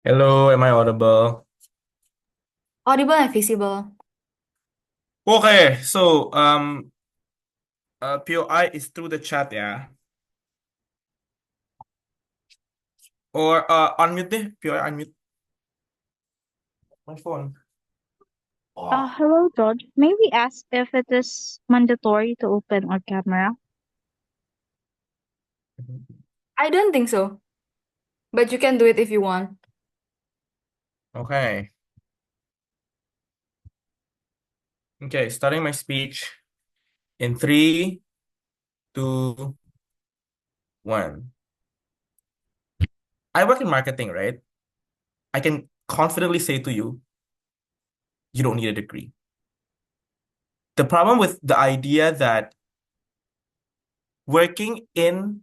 Hello, am I audible? Audible and visible. Okay, so POI is through the chat, yeah. Or unmute deh, POI unmute my phone. Oh. Hello, George. May we ask if it is mandatory to open our camera? I don't think so, but you can do it if you want. Okay. Okay, starting my speech in three, two, one. I work in marketing, right? I can confidently say to you, you don't need a degree. The problem with the idea that working in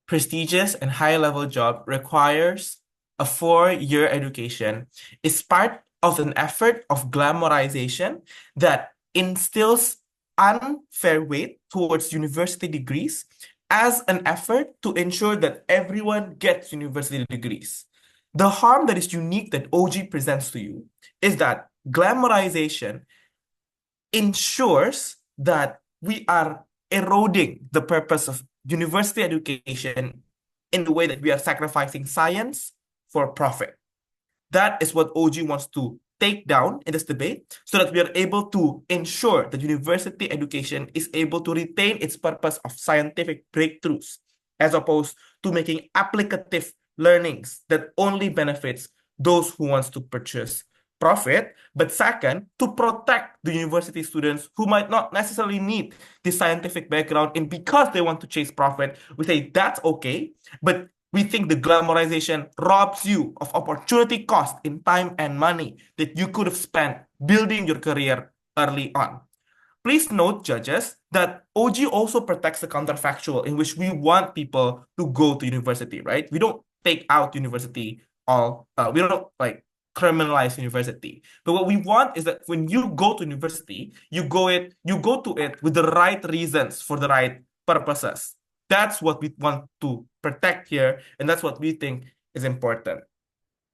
prestigious and high level job requires a 4-year education is part of an effort of glamorization that instills unfair weight towards university degrees as an effort to ensure that everyone gets university degrees. The harm that is unique that OG presents to you is that glamorization ensures that we are eroding the purpose of university education in the way that we are sacrificing science for profit. That is what OG wants to take down in this debate so that we are able to ensure that university education is able to retain its purpose of scientific breakthroughs as opposed to making applicative learnings that only benefits those who wants to purchase profit, but second, to protect the university students who might not necessarily need the scientific background, and because they want to chase profit, we say that's okay, but we think the glamorization robs you of opportunity cost in time and money that you could have spent building your career early on. Please note, judges, that OG also protects the counterfactual in which we want people to go to university, right? We don't take out university we don't like criminalize university. But what we want is that when you go to university, you go to it with the right reasons for the right purposes. That's what we want to protect here, and that's what we think is important.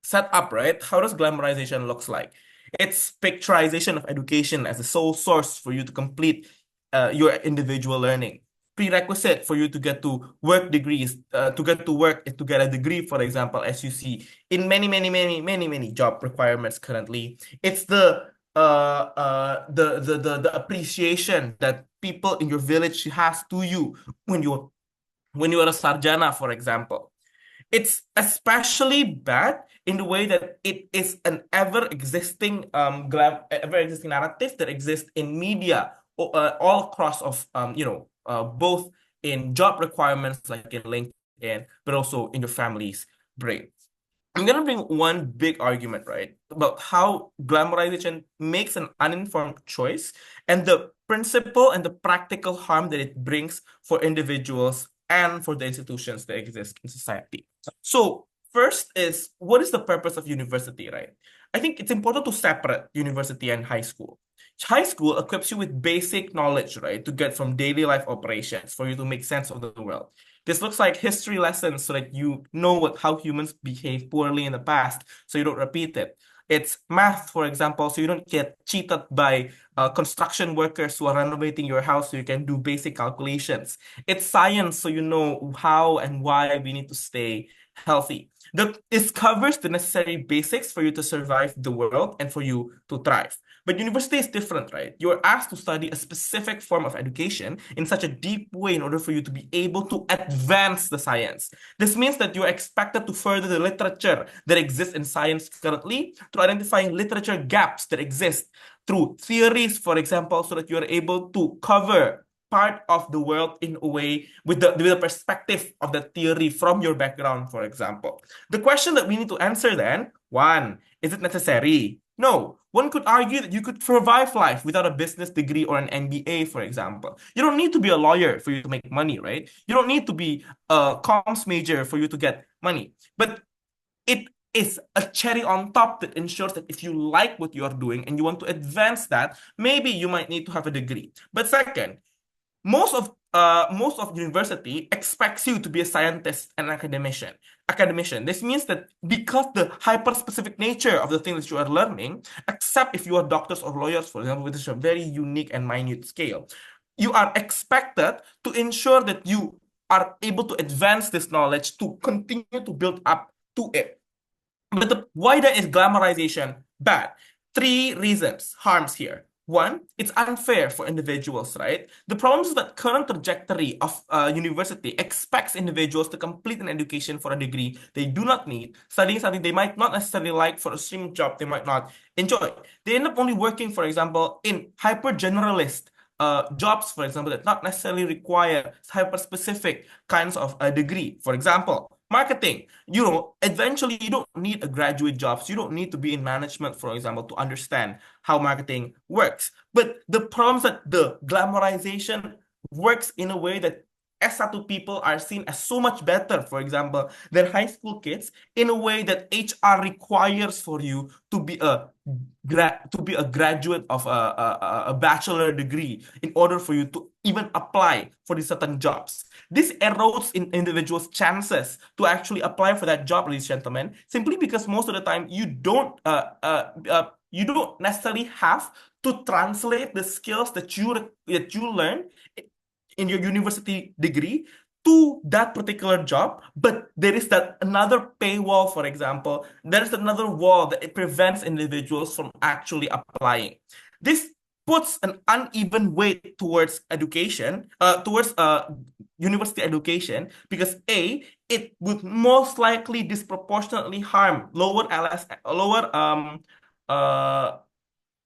Set up, right? How does glamorization looks like? It's picturization of education as the sole source for you to complete your individual learning. Prerequisite for you to get to work degrees, to get to work is to get a degree, for example, as you see in many job requirements currently. It's the appreciation that people in your village has to you when you are a sarjana, for example. It's especially bad in the way that it is an ever existing narrative that exists in media all across of both in job requirements like in LinkedIn, but also in your family's brain. I'm gonna bring one big argument, right, about how glamorization makes an uninformed choice and the principle and the practical harm that it brings for individuals and for the institutions that exist in society. So, first is what is the purpose of university, right? I think it's important to separate university and high school. High school equips you with basic knowledge, right, to get from daily life operations for you to make sense of the world. This looks like history lessons so that you know how humans behave poorly in the past so you don't repeat it. It's math, for example, so you don't get cheated by construction workers who are renovating your house so you can do basic calculations. It's science, so you know how and why we need to stay healthy. This covers the necessary basics for you to survive the world and for you to thrive. But university is different, right? You're asked to study a specific form of education in such a deep way in order for you to be able to advance the science. This means that you're expected to further the literature that exists in science currently through identifying literature gaps that exist through theories, for example, so that you're able to cover part of the world in a way with the perspective of the theory from your background, for example. The question that we need to answer then, one, is it necessary? No. One could argue that you could survive life without a business degree or an MBA, for example. You don't need to be a lawyer for you to make money, right? You don't need to be a comms major for you to get money. But it is a cherry on top that ensures that if you like what you are doing and you want to advance that, maybe you might need to have a degree. But second, most of most of university expects you to be a scientist and academician. Academician. This means that because the hyper-specific nature of the thing that you are learning, except if you are doctors or lawyers, for example, which is a very unique and minute scale, you are expected to ensure that you are able to advance this knowledge to continue to build up to it. But why then is glamorization bad? Three reasons, harms here. One, it's unfair for individuals, right? The problem is that current trajectory of university expects individuals to complete an education for a degree they do not need, studying something they might not necessarily like for a stream job they might not enjoy. They end up only working, for example, in hyper generalist jobs, for example, that not necessarily require hyper specific kinds of a degree. For example, marketing. Eventually you don't need a graduate job. So you don't need to be in management, for example, to understand how marketing works. But the problem is that the glamorization works in a way that S1 people are seen as so much better, for example, than high school kids, in a way that HR requires for you to be a graduate of a bachelor degree in order for you to even apply for these certain jobs. This erodes in individuals' chances to actually apply for that job, ladies and gentlemen, simply because most of the time you don't necessarily have to translate the skills that you learn in your university degree to that particular job, but there is that another paywall, for example, there is another wall that it prevents individuals from actually applying. This puts an uneven weight towards education, towards university education, because A, it would most likely disproportionately harm lower uh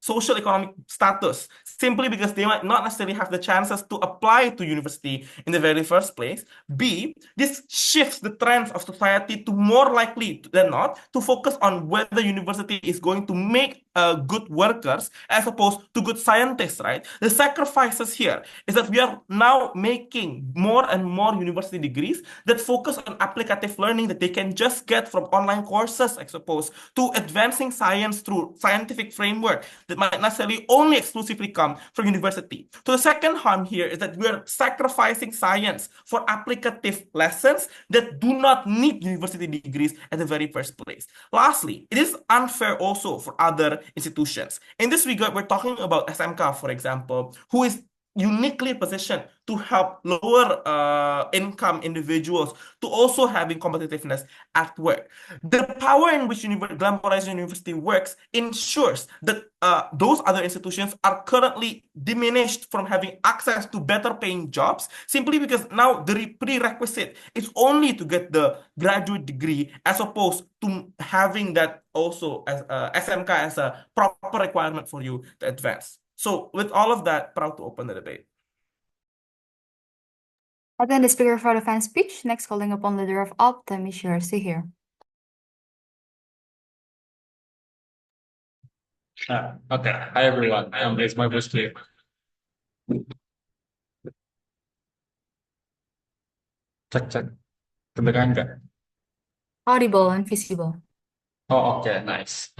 social economic status, simply because they might not necessarily have the chances to apply to university in the very first place. B, this shifts the trends of society to more likely than not to focus on whether university is going to make good workers as opposed to good scientists, right? The sacrifices here is that we are now making more and more university degrees that focus on applicative learning that they can just get from online courses, I suppose, to advancing science through scientific framework that might necessarily only exclusively come from university. So the second harm here is that we're sacrificing science for applicative lessons that do not need university degrees at the very first place. Lastly, it is unfair also for other institutions. In this regard, we're talking about SMK, for example, who is uniquely positioned to help lower income individuals to also having competitiveness at work. The power in which glamorized university works ensures that those other institutions are currently diminished from having access to better paying jobs, simply because now the prerequisite is only to get the graduate degree as opposed to having that also as SMK as a proper requirement for you to advance. So with all of that, proud to open the debate. Then the speaker for the fan speech. Next, calling upon leader of Optum, Mishir here. Okay. Hi, everyone. Is my voice clear? Cek, cek. Kedengaran nggak? Audible and visible. Oh, okay. Nice.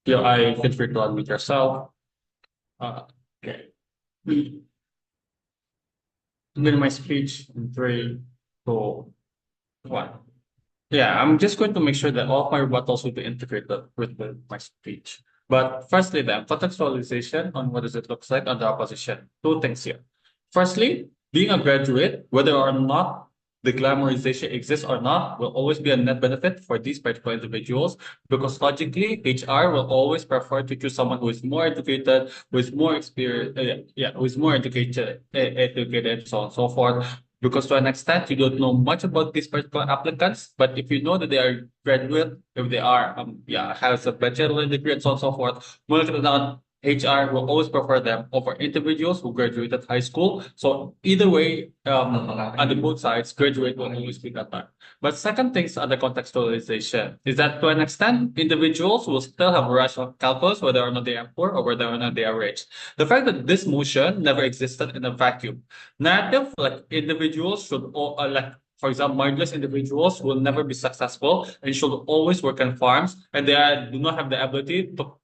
Feel free to unmute yourself. Okay. Begin my speech in 3, 2, 1. Yeah, I'm just going to make sure that all of my rebuttals will be integrated with my speech. But firstly, then, contextualization on what does it look like on the opposition. Two things here. Firstly, being a graduate, whether or not the glamorization exists or not, will always be a net benefit for these particular individuals because logically, HR will always prefer to choose someone who is more educated, who is more experienced, who is more educated, so on and so forth. Because to an extent, you don't know much about these particular applicants, but if you know that they are graduate, if they are, has a bachelor degree and so on and so forth, more likely than not, HR will always prefer them over individuals who graduated high school. So either way, on the both sides, graduate will always be better. But second things under contextualization is that to an extent, individuals will still have rational calculus whether or not they are poor or whether or not they are rich. The fact that this motion never existed in a vacuum. Narrative, like individuals should all, for example, mindless individuals will never be successful and should always work on farms and do not have the ability to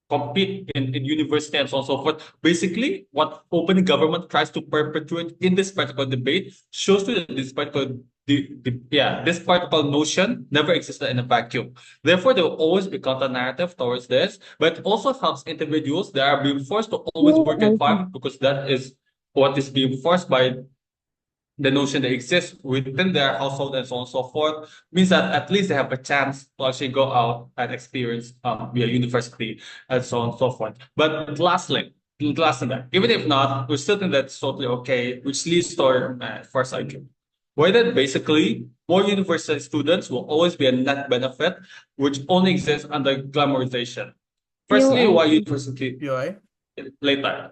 compete in university and so on and so forth. Basically, what open government tries to perpetuate in this particular debate shows to that this particular this particular notion never existed in a vacuum. Therefore, there will always be counter narrative towards this, but it also helps individuals that are being forced to always work in farm because that is what is being forced by the notion that exists within their household and so on and so forth, means that at least they have a chance to actually go out and experience via university and so on and so forth. But lastly, even if not, we still think that's totally okay, which leads to our first argument. Why that basically more university students will always be a net benefit, which only exists under glamorization. Firstly, why university POI? later?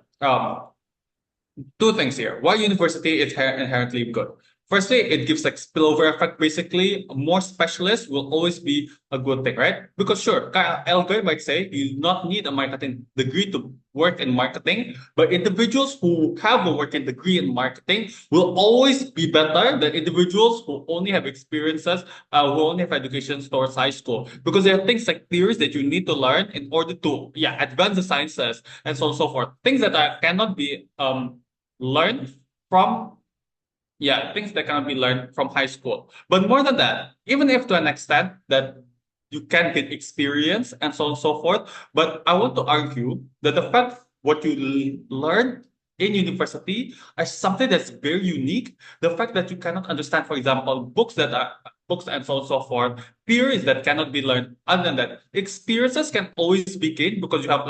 Two things here. Why university is inherently good? Firstly, it gives like spillover effect. Basically, more specialists will always be a good thing, right? Because sure, Elgard might say you do not need a marketing degree to work in marketing, but individuals who have a working degree in marketing will always be better than individuals who only have experiences, who only have education towards high school. Because there are things like theories that you need to learn in order to advance the sciences and so on and so forth. Things that cannot be learned from things that cannot be learned from high school. But more than that, even if to an extent that you can get experience and so on and so forth, but I want to argue that the fact what you learn in university is something that's very unique. The fact that you cannot understand, for example, books and so on and so forth, theories that cannot be learned. Other than that, experiences can always be gained because you have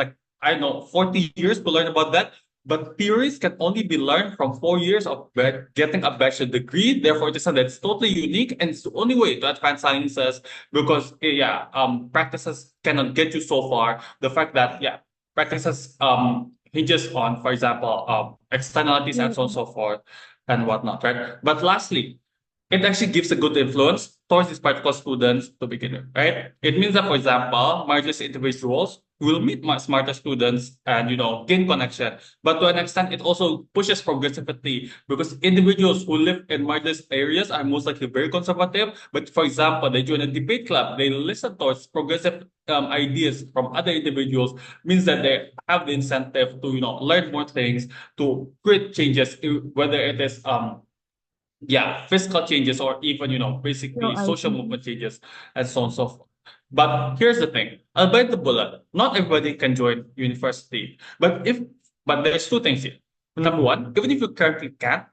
40 years to learn about that. But theories can only be learned from 4 years of getting a bachelor degree. Therefore, it is something that's totally unique, and it's the only way to advance sciences because practices cannot get you so far. The fact that practices hinges on, for example, externalities and so on and so forth and whatnot, right? But lastly, it actually gives a good influence towards these particular students to begin with, right? It means that, for example, marginalized individuals will meet smarter students and gain connection. But to an extent, it also pushes progressivity because individuals who live in marginalized areas are most likely very conservative. But for example, they join a debate club, they listen towards progressive ideas from other individuals, means that they have the incentive to learn more things, to create changes, whether it is fiscal changes or even basically social movement changes and so on and so forth. But here's the thing, I'll bite the bullet. Not everybody can join university, but there's two things here. Number one, even if you currently can't,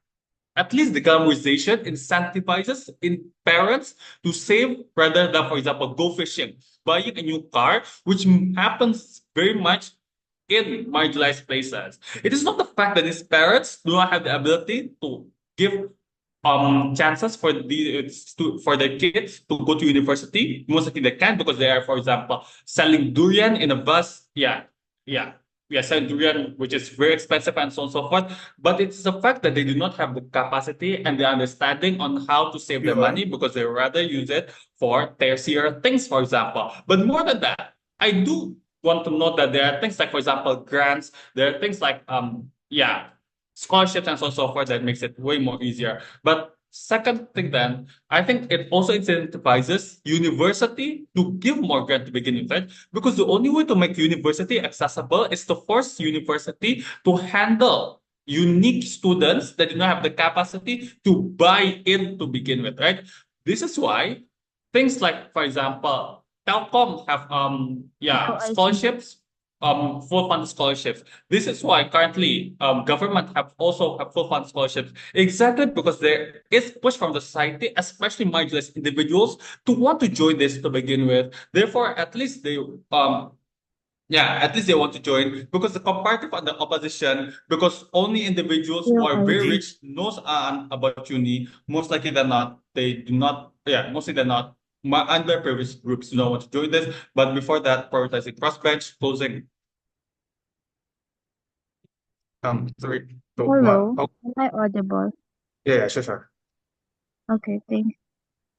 at least the glamorization incentivizes in parents to save rather than, for example, go fishing, buying a new car, which happens very much in marginalized places. It is not the fact that these parents do not have the ability to give chances for their kids to go to university. Most likely they can because they are, for example, selling durian in a bus. Selling durian, which is very expensive and so on and so forth. But it's the fact that they do not have the capacity and the understanding on how to save their money because they rather use it for tertiary things, for example. But more than that, I do want to note that there are things like, for example, grants. There are things like scholarships and so on and so forth that makes it way more easier. But second thing then, I think it also incentivizes university to give more grant to begin with, right? Because the only way to make university accessible is to force university to handle unique students that do not have the capacity to buy in to begin with, right? This is why things like, for example, Telcom have scholarships, full fund scholarships. This is why currently government have full fund scholarships, exactly because there is push from the society, especially marginalized individuals, to want to join this to begin with. Therefore, at least they want to join because the comparative on the opposition, because only individuals who are very rich knows about uni, most likely than not, they do not, mostly than not, underprivileged groups do not want to join this. But before that, prioritizing crossbench, closing. Three, two, Hello, one. Oh, am I audible? sure. Okay, thanks.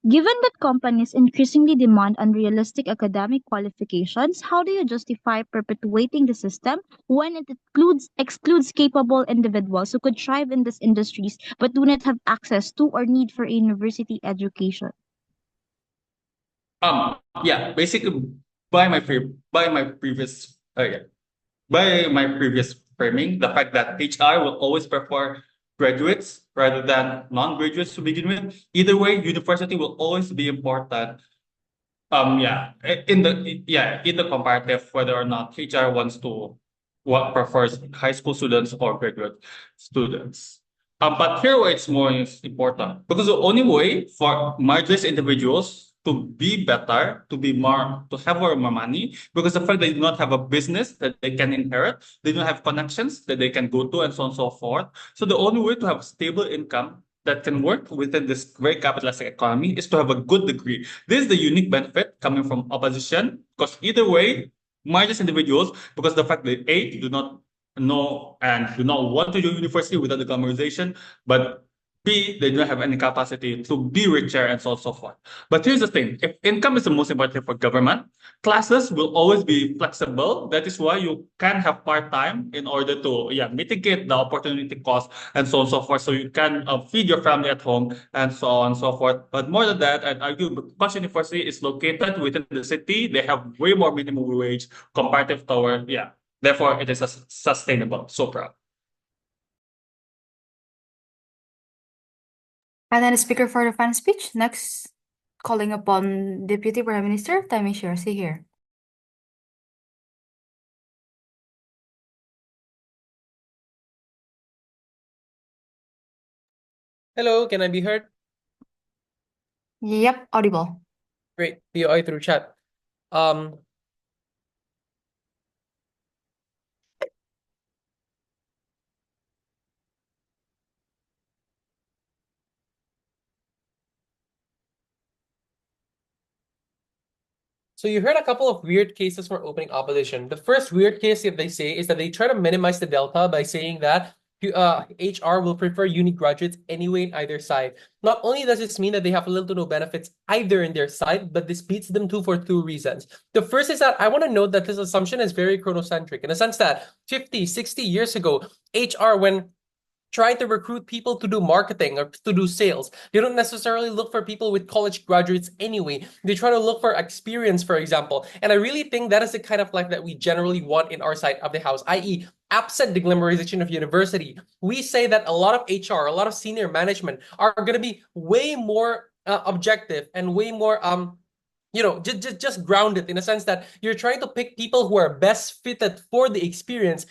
Given that companies increasingly demand unrealistic academic qualifications, how do you justify perpetuating the system when it excludes capable individuals who could thrive in these industries but do not have access to or need for a university education? Basically, by my previous Okay. By my previous framing, the fact that HR will always prefer graduates rather than non-graduates to begin with. Either way, university will always be important. In the comparative, whether or not HR wants to what prefers high school students or graduate students. But here where it's more important because the only way for marginalized individuals to be better, to be more, to have more money, because the fact they do not have a business that they can inherit, they don't have connections that they can go to, and so on and so forth. So the only way to have stable income that can work within this very capitalistic economy is to have a good degree. This is the unique benefit coming from opposition, because either way, marginalized individuals, because the fact that A, do not know and do not want to join university without the glamorization, but B, they don't have any capacity to be richer and so on and so forth. But here's the thing, if income is the most important thing for government, classes will always be flexible. That is why you can have part-time in order to mitigate the opportunity cost and so on and so forth. So you can feed your family at home and so on and so forth. But more than that, I'd argue because university is located within the city, they have way more minimum wage comparative to our, therefore it is sustainable. So proud. And then the speaker for the final speech. Next, calling upon Deputy Prime Minister Tammy Shirsi here. Hello, can I be heard? Yep, audible. Great, POI through chat. So you heard a couple of weird cases for opening opposition. The first weird case that they say is that they try to minimize the delta by saying that HR will prefer uni graduates anyway in either side. Not only does this mean that they have little to no benefits either in their side, but this beats them too for two reasons. The first is that I want to note that this assumption is very chronocentric in the sense that 50, 60 years ago, HR, when trying to recruit people to do marketing or to do sales, they don't necessarily look for people with college graduates anyway. They try to look for experience, for example. And I really think that is the kind of life that we generally want in our side of the house, i.e., absent the glamorization of university. We say that a lot of HR, a lot of senior management are going to be way more objective and way more just grounded in a sense that you're trying to pick people who are best fitted for the experience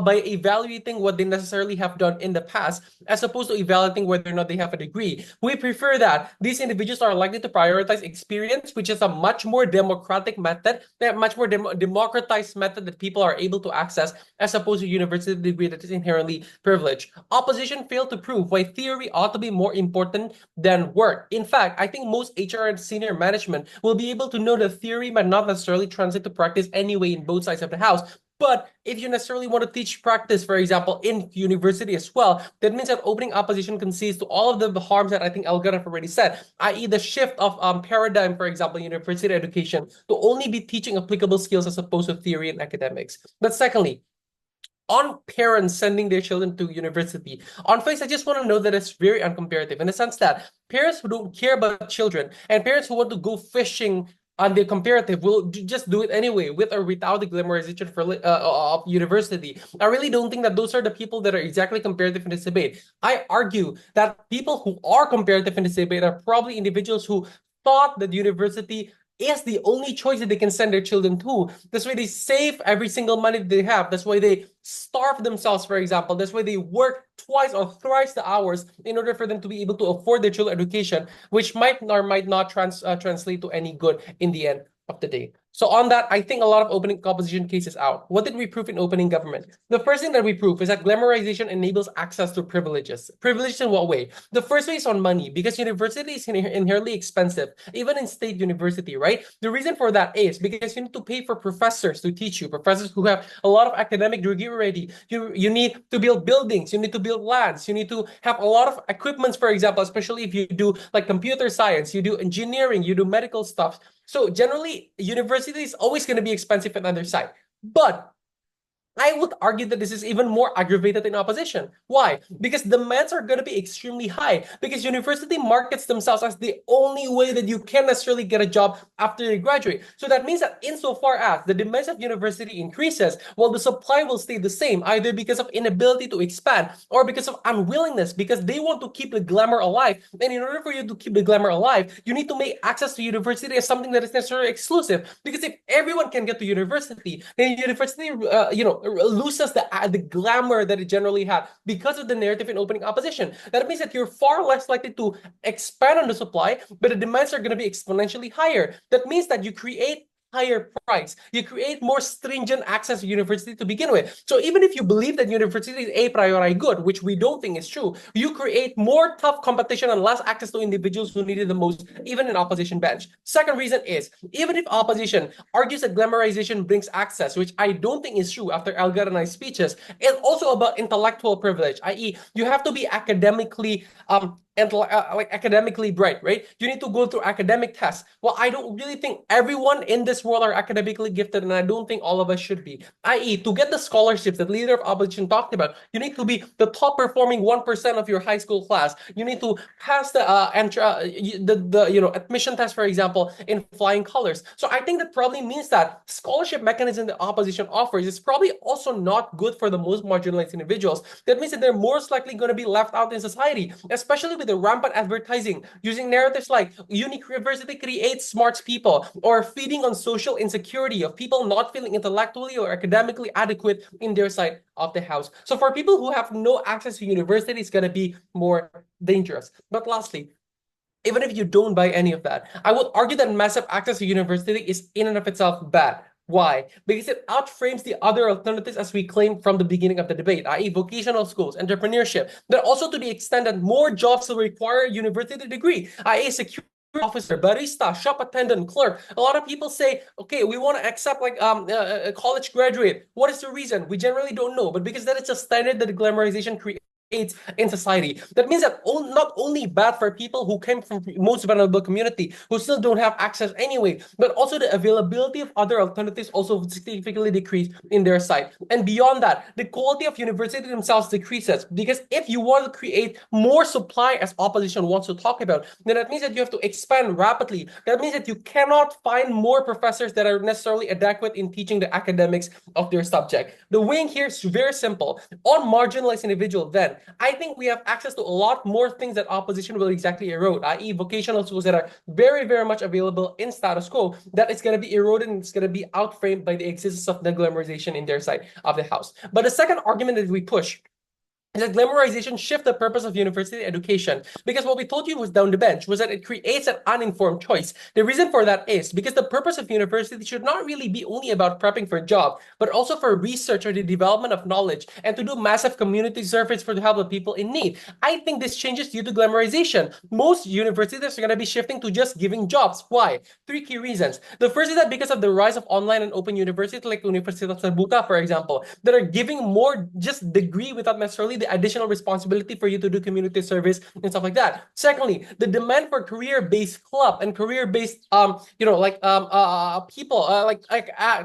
by evaluating what they necessarily have done in the past, as opposed to evaluating whether or not they have a degree. We prefer that these individuals are likely to prioritize experience, which is a much more democratic method, a much more democratized method that people are able to access, as opposed to university degree that is inherently privileged. Opposition failed to prove why theory ought to be more important than work. In fact, I think most HR and senior management will be able to know that theory might not necessarily translate to practice anyway in both sides of the house. But if you necessarily want to teach practice, for example, in university as well, that means that opening opposition concedes to all of the harms that I think Elgard have already said, i.e. the shift of paradigm, for example, university education to only be teaching applicable skills as opposed to theory and academics. But secondly, on parents sending their children to university, on face, I just want to know that it's very uncomparative in the sense that parents who don't care about children and parents who want to go fishing on the comparative will just do it anyway, with or without the glamorization of university. I really don't think that those are the people that are exactly comparative in this debate. I argue that people who are comparative in this debate are probably individuals who thought that university is the only choice that they can send their children to. That's why they save every single money that they have. That's why they starve themselves, for example. That's why they work twice or thrice the hours in order for them to be able to afford their children education, which might or might not translate to any good in the end of the day. So on that, I think a lot of opening opposition cases out. What did we prove in opening government? The first thing that we prove is that glamorization enables access to privileges. Privileges in what way? The first way is on money, because university is inherently expensive, even in state university, right? The reason for that is because you need to pay for professors to teach you, professors who have a lot of academic degree already. You need to build buildings, you need to build lands, you need to have a lot of equipments, for example, especially if you do like computer science, you do engineering, you do medical stuff. So generally, university is always going to be expensive on the other side. But I would argue that this is even more aggravated in opposition. Why? Because demands are going to be extremely high, because university markets themselves as the only way that you can necessarily get a job after you graduate. So that means that insofar as the demands of university increases, while the supply will stay the same, either because of inability to expand or because of unwillingness, because they want to keep the glamour alive. And in order for you to keep the glamour alive, you need to make access to university as something that is necessarily exclusive. Because if everyone can get to university, then university, loses the glamour that it generally had because of the narrative in opening opposition. That means that you're far less likely to expand on the supply, but the demands are going to be exponentially higher. That means that you create higher price. You create more stringent access to university to begin with. So even if you believe that university is a priori good, which we don't think is true, you create more tough competition and less access to individuals who need it the most, even in opposition bench. Second reason is, even if opposition argues that glamorization brings access, which I don't think is true after Elgard and I's speeches, it's also about intellectual privilege, i.e., you have to be academically academically bright, right? You need to go through academic tests. Well, I don't really think everyone in this world are academically gifted, and I don't think all of us should be. I.e., to get the scholarships that leader of opposition talked about, you need to be the top performing 1% of your high school class. You need to pass the admission test, for example, in flying colors. So I think that probably means that scholarship mechanism the opposition offers is probably also not good for the most marginalized individuals. That means that they're most likely going to be left out in society, especially with the rampant advertising using narratives like university creates smart people, or feeding on social insecurity of people not feeling intellectually or academically adequate in their side of the house. So for people who have no access to university, it's going to be more dangerous. But lastly, even if you don't buy any of that, I would argue that massive access to university is in and of itself bad. Why? Because it outframes the other alternatives as we claimed from the beginning of the debate, i.e. vocational schools, entrepreneurship, but also to the extent that more jobs will require a university degree, i.e. security officer, barista, shop attendant, clerk. A lot of people say, okay, we want to accept a college graduate. What is the reason? We generally don't know, but because that is a standard that the glamorization creates in society. That means that not only bad for people who came from most vulnerable community who still don't have access anyway, but also the availability of other alternatives also significantly decrease in their side. And beyond that, the quality of university themselves decreases, because if you want to create more supply, as opposition wants to talk about, then that means that you have to expand rapidly. That means that you cannot find more professors that are necessarily adequate in teaching the academics of their subject. The weighing here is very simple. On marginalized individual, then I think we have access to a lot more things that opposition will exactly erode, i.e. vocational schools that are very, very much available in status quo, that it's going to be eroded and it's going to be outframed by the existence of the glamorization in their side of the house. But the second argument that we push is that glamorization shifts the purpose of university education, because what we told you was down the bench was that it creates an uninformed choice. The reason for that is because the purpose of university should not really be only about prepping for a job, but also for research or the development of knowledge, and to do massive community service for the help of people in need. I think this changes due to glamorization. Most universities are going to be shifting to just giving jobs. Why? Three key reasons. The first is that because of the rise of online and open universities like Universidad Terbuka, for example, that are giving more just degree without necessarily the additional responsibility for you to do community service and stuff like that. Secondly, the demand for career-based club and career-based people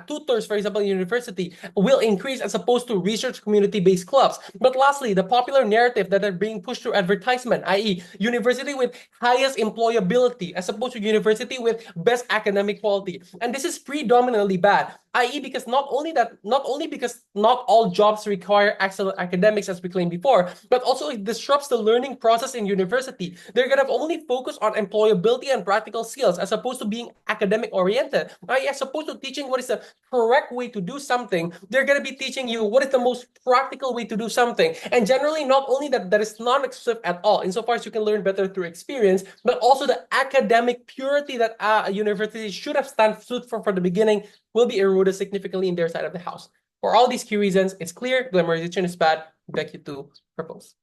tutors, for example, in university will increase as opposed to research community-based clubs. But lastly, the popular narrative that are being pushed through advertisement, i.e. university with highest employability as opposed to university with best academic quality. And this is predominantly bad, i.e. because not only because not all jobs require excellent academics as we claimed before, but also it disrupts the learning process in university. They're going to only focus on employability and practical skills as opposed to being academic oriented. As opposed to teaching what is the correct way to do something, they're going to be teaching you what is the most practical way to do something. And generally, not only that is non-exclusive at all, insofar as you can learn better through experience, but also the academic purity that a university should have stood for from the beginning will be eroded significantly in their side of the house. For all these key reasons, it's clear glamorization is bad. Beg you to propose.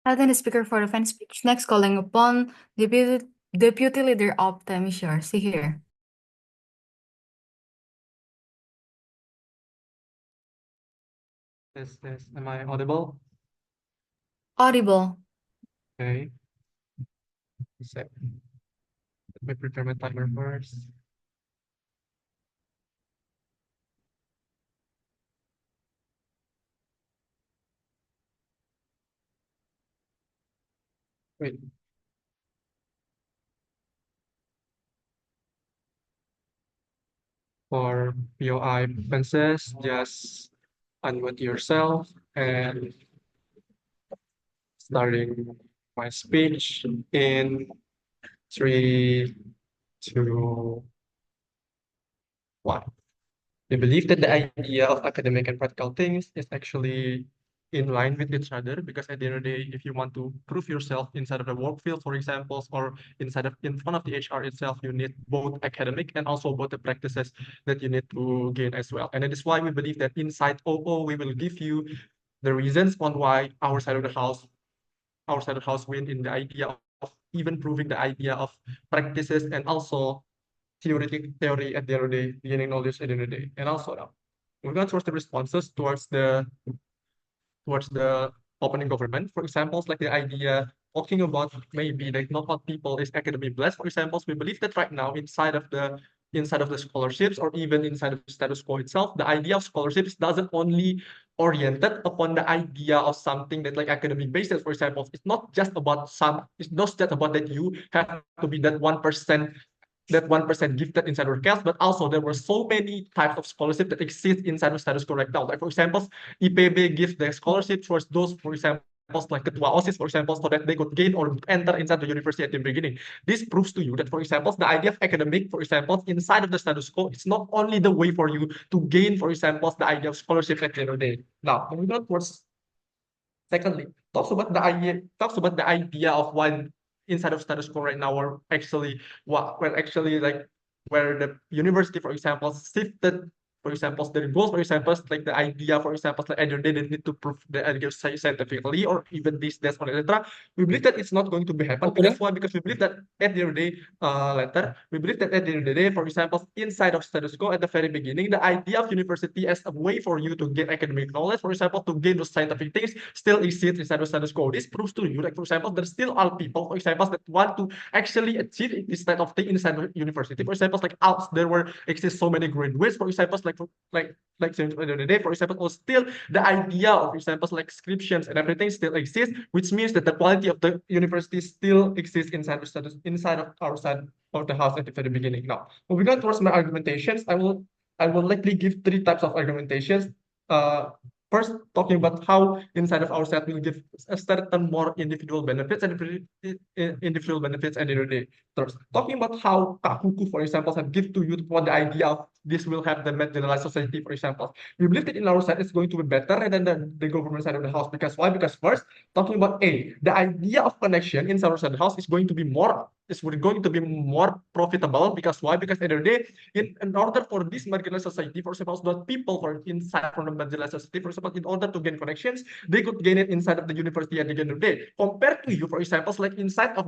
Then the speaker for the final speech. Next, calling upon Deputy Leader of the MHPNHS here. This. Am I audible? Audible. Okay. Let me prepare my timer first. Wait. For POI preferences, just unmute yourself and starting my speech in 3, 2, 1. We believe that the idea of academic and practical things is actually in line with each other, because at the end of the day, if you want to prove yourself inside of the work field, for example, or in front of the HR itself, you need both academic and also both the practices that you need to gain as well. And that is why we believe that inside OO, we will give you the reasons on why our side of the house win in the idea of even proving the idea of practices and also theory at the end of the day, gaining knowledge at the end of the day. And also now, moving on towards the responses towards the opening government. For examples, like the idea talking about maybe like not all people is academically blessed. For examples, we believe that right now inside of the scholarships or even inside of the status quo itself, the idea of scholarships doesn't only oriented upon the idea of something that like academic basis. For example, it's not just about that you have to be that 1% gifted inside our class, but also there were so many types of scholarship that exist inside the status quo right now. Like for example, IPB gives the scholarship towards those, for example, like ketua OSIS, for example, so that they could gain or enter inside the university at the beginning. This proves to you that, for example, the idea of academic, for example, inside of the status quo, it's not only the way for you to gain, for example, the idea of scholarship at the end of the day. Now, moving on towards secondly, talks about the idea of why inside of status quo right now, or actually where the university, for example, shifted, for example, the goals, for example, like the idea, for example, like either they need to prove the idea scientifically or even this, that, or etc. We believe that it's not going to be happen. Opening. Because why? Because we believe that at the end of the day, we believe that at the end of the day, for example, inside of status quo at the very beginning, the idea of university as a way for you to gain academic knowledge, for example, to gain those scientific things, still exists inside of status quo. This proves to you, like for example, there still are people, for example, that want to actually achieve this type of thing inside of university. For example, like out there were exist so many graduates, for example, like since the end of the day, for example, or still the idea of, for example, like inscriptions and everything still exists, which means that the quality of the university still exists inside the status, inside of our side of the house at the very beginning. Now, moving on towards my argumentations, I will likely give 3 types of argumentations. First, talking about how inside of our set will give a certain more individual benefits and individual benefits at the end of the day. First, talking about how Kahuku, for example, have give to you for the idea of this will have the generalized society, for example. We believe that in our side it's going to be better than the government side of the house. Because why? Because first, talking about the idea of connection in our side of the house is going to be more profitable. Because why? Because at the end of the day, in order for this marginalized society, for example, that people for inside from the marginalized society, for example, in order to gain connections, they could gain it inside of the university at the end of the day. Compared to you, for example, like inside of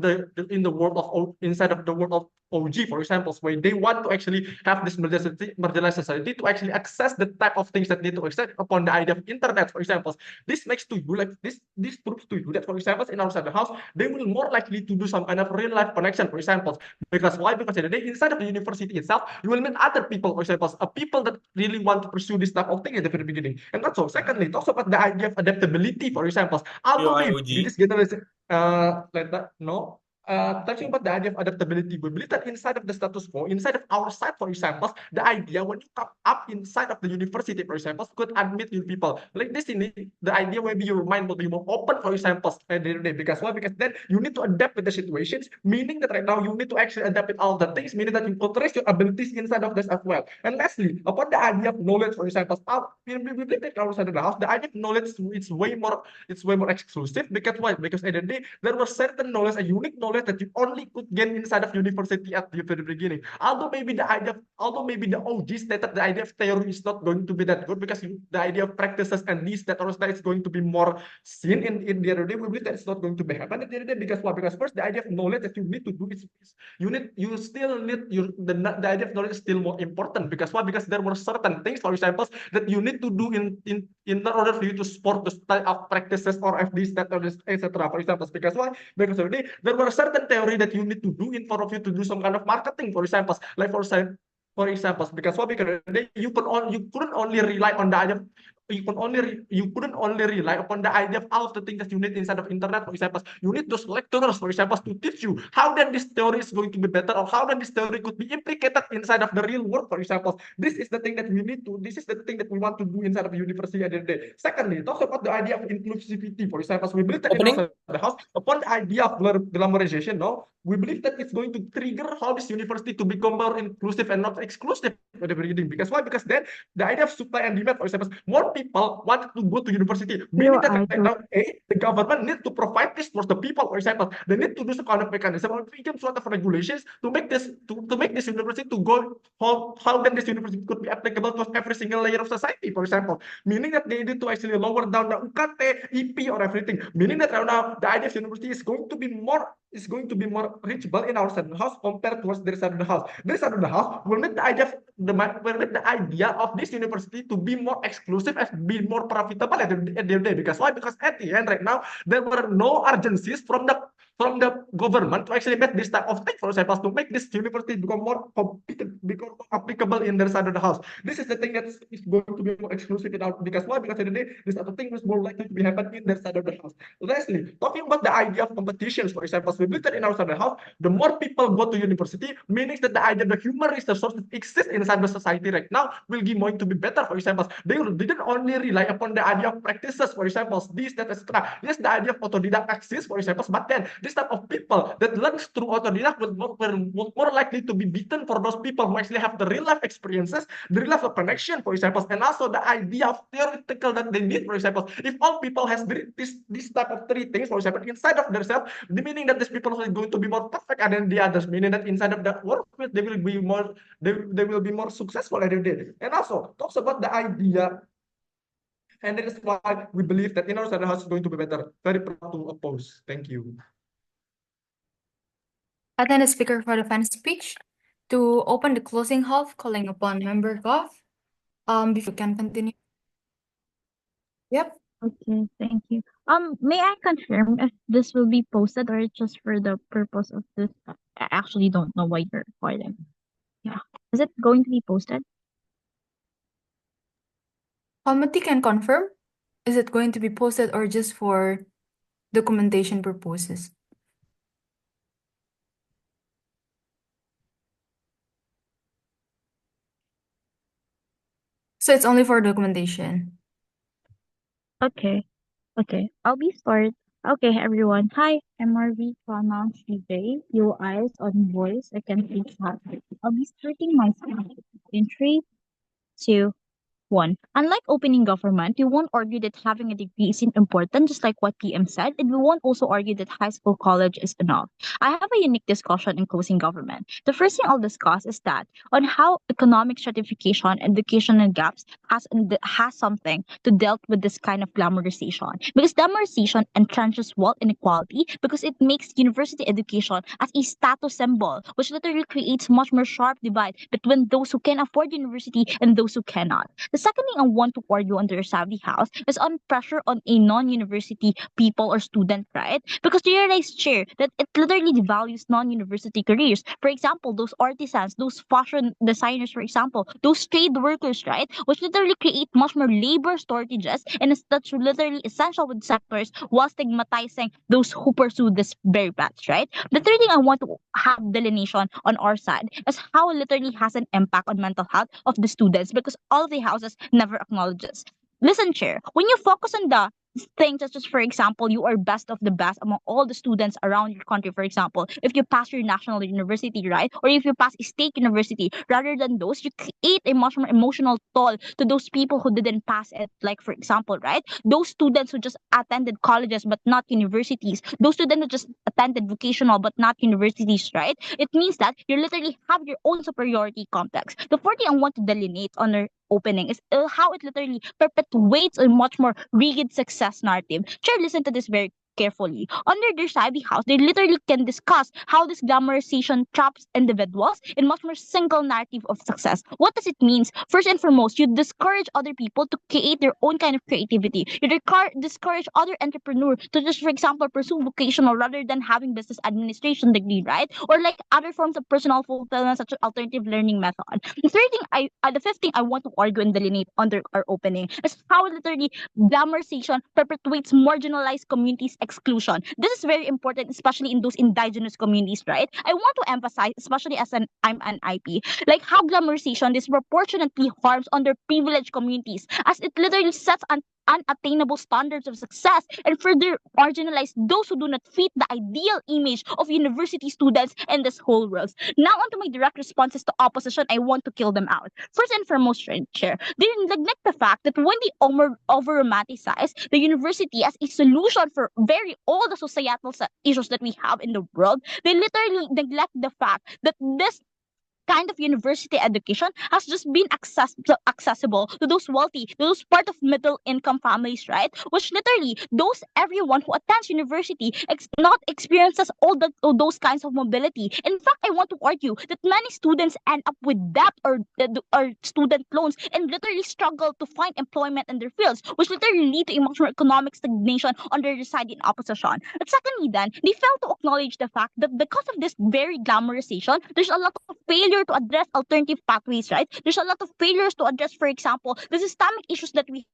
in the world of inside of the world of OG, for example, where they want to actually have this marginalized society to actually access the type of things that they need to access upon the idea of internet, for example. This makes to you like this proves to you that, for example, in outside the house, they will more likely to do some kind of real life connection, for example. Because why? Because at the day inside of the university itself, you will meet other people, for example, people that really want to pursue this type of thing at the very beginning. And also, secondly, talks about the idea of adaptability, for example. Although maybe this generation, like that, no. Talking about the idea of adaptability, we believe that inside of the status quo, inside of our side, for example, the idea when you come up inside of the university, for example, could admit new people. Like this, in the idea maybe your mind will be more open, for example, at the end of the day. Because why? Because then you need to adapt with the situations, meaning that right now you need to actually adapt with all the things, meaning that you could raise your abilities inside of this as well. And lastly, about the idea of knowledge, for example, we believe that our side of the house, the idea of knowledge it's way more exclusive. Because why? Because at the end of the day, there was certain knowledge, a unique knowledge that you only could gain inside of university at the very beginning. Although maybe the OG stated the idea of theory is not going to be that good, because the idea of practices and this, that, or that is going to be more seen in the other day. We believe that it's not going to be happen at the other day. Because why? Because first, the idea of knowledge that you need to do is you still need the idea of knowledge is still more important. Because why? Because there were certain things, for example, that you need to do in order for you to support the style of practices or FDs, that, or etc. For example, because why? Because already there were certain theory that you need to do in order for you to do some kind of marketing, for example, like for example, because why? Because you couldn't only rely on the idea you couldn't only rely upon the idea of all of the things that you need inside of internet. For example, you need those lecturers, for example, to teach you how then this theory is going to be better, or how then this theory could be implicated inside of the real world. For example, this is the thing that we need to. This is the thing that we want to do inside of the university at the end of the day. Secondly, talk about the idea of inclusivity. For example, we believe that in Opening. the house upon the idea of glamorization. No, we believe that it's going to trigger how this university to become more inclusive and not exclusive at the beginning. Because why? Because then the idea of supply and demand, for example, more people want to go to university, meaning that right now, the government need to provide this for the people. For example, they need to do some kind of mechanism or some sort of regulations to make this university to go how then this university could be applicable to every single layer of society. For example, meaning that they need to actually lower down the UKT, EP, or everything. Meaning that right now the idea of university is going to be more reachable in our side of the house compared towards their side of the house. Their side of the house will make the idea of this university to be more exclusive and be more profitable at the end of the day. Because why? Because at the end, right now, there were no urgencies from the government to actually make this type of thing, for example, to make this university become more become more applicable in their side of the house. This is the thing that is going to be more exclusive in our, because why? Because at the end of the day, this other thing is more likely to be happen in their side of the house. Lastly, talking about the idea of competitions, for example, we believe that in our side of the house, the more people go to university, meaning that the idea of the human resources that exist inside the society right now will be going to be better. For example, they didn't only rely upon the idea of practices, for example, this, that, etc. Yes, the idea of autodidact exists, for example, but then this type of people that learns through autodidact will more likely to be beaten for those people who actually have the real life experiences, the real life of connection, for example, and also the idea of theoretical that they need. For example, if all people has this type of three things, for example, inside of themselves, the meaning that these people are going to be more perfect than the others, meaning that inside of the workplace they will be more they will be more successful every day. And also talks about the idea, and that is why we believe that in our side house is going to be better. Very proud to oppose. Thank you. And then the speaker for the final speech. To open the closing half, calling upon Member Goff. Before you can continue. Yep. Okay, thank you. May I confirm if this will be posted or just for the purpose of this? I actually don't know why you're recording. Yeah. Is it going to be posted? Committee can confirm. Is it going to be posted or just for documentation purposes? So it's only for documentation. Okay. Okay. I'll be start. Okay, everyone. Hi, I'm Marvi from CJ. Your eyes on voice. I can see chat. I'll be starting my speech in 3, 2, 1. Unlike opening government, we won't argue that having a degree isn't important, just like what PM said, and we won't also argue that high school college is enough. I have a unique discussion in closing government. The first thing I'll discuss is that on how economic stratification and educational gaps has something to dealt with this kind of glamorization. Because glamorization entrenches wealth inequality because it makes university education as a status symbol, which literally creates much more sharp divide between those who can afford university and those who cannot. The second thing I want to argue under Savvy House is on pressure on a non-university people or student, right? Because do you realize, Chair, that it literally devalues non-university careers. For example, those artisans, those fashion designers, for example, those trade workers, right? Which literally create much more labor shortages and that's literally essential with sectors while stigmatizing those who pursue this very path, right? The third thing I want to have delineation on our side is how it literally has an impact on mental health of the students because all of the houses never acknowledges. Listen, Chair, when you focus on the things such as, for example, you are best of the best among all the students around your country, for example, if you pass your national university, right? Or if you pass a state university, rather than those, you create a much more emotional toll to those people who didn't pass it. Like, for example, right? Those students who just attended colleges but not universities, those students who just attended vocational but not universities, right? It means that you literally have your own superiority complex. The fourth thing I want to delineate on our opening is how it literally perpetuates a much more rigid success narrative. Sure, listen to this very carefully. Under their savvy house, they literally can discuss how this glamorization traps individuals in much more single narrative of success. What does it mean? First and foremost, you discourage other people to create their own kind of creativity. You discourage other entrepreneurs to just, for example, pursue vocational rather than having business administration degree, right? Or like other forms of personal fulfillment such as alternative learning method. The fifth thing I want to argue and delineate under our opening is how literally glamorization perpetuates marginalized communities' exclusion. This is very important, especially in those indigenous communities, right? I want to emphasize, especially as I'm an IP, like how glamorization disproportionately harms underprivileged communities, as it literally sets unattainable standards of success and further marginalize those who do not fit the ideal image of university students in this whole world. Now onto my direct responses to opposition, I want to kill them out. First and foremost, Chair, they neglect the fact that when they over romanticize the university as a solution for very all the societal issues that we have in the world, they literally neglect the fact that this kind of university education has just been accessible to those wealthy, to those part of middle income families, right? Which literally those everyone who attends university not experiences all those kinds of mobility. In fact, I want to argue that many students end up with debt or student loans and literally struggle to find employment in their fields, which literally lead to emotional economic stagnation on their side in opposition. But secondly, then they fail to acknowledge the fact that because of this very glamorization, there's a lot of failure to address alternative pathways, right? There's a lot of failures to address, for example, the systemic issues that we,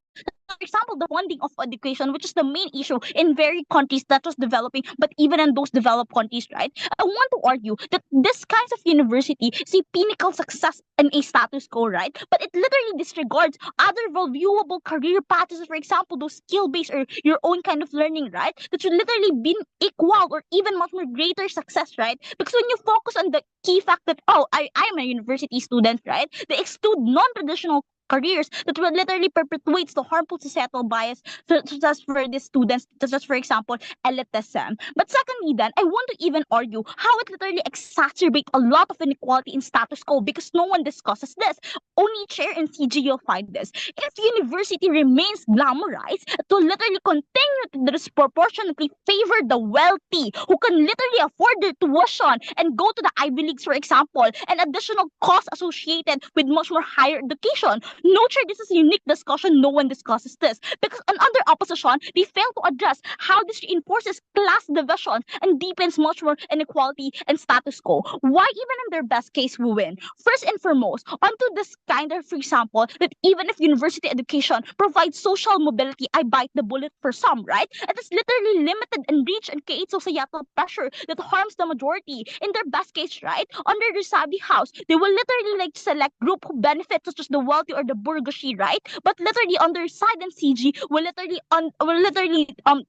for example, the funding of education, which is the main issue in very countries that was developing, but even in those developed countries, right? I want to argue that this kinds of university is a pinnacle success and a status quo, right? But it literally disregards other valuable career paths, for example, those skill-based or your own kind of learning, right? That should literally be equal or even much more greater success, right? Because when you focus on the key fact that, oh, I'm a university student, right? They exclude non-traditional careers that will literally perpetuates the harmful societal bias such as for these students, such as for example elitism. But secondly, then I want to even argue how it literally exacerbates a lot of inequality in status quo because no one discusses this. Only Chair and CG you'll find this. If university remains glamorized, it will literally continue to disproportionately favor the wealthy who can literally afford their tuition and go to the Ivy Leagues, for example, and additional costs associated with much more higher education. No, Chair, this is a unique discussion. No one discusses this because under opposition, they fail to address how this reinforces class division and deepens much more inequality and status quo. Why even in their best case we win? First and foremost, onto this kind of, for example, that even if university education provides social mobility, I bite the bullet for some, right? It is literally limited and reach and creates societal pressure that harms the majority. In their best case, right? Under their savvy house, they will literally like select group who benefit, such as the wealthy or the bourgeoisie, right? But literally on their side and CG will literally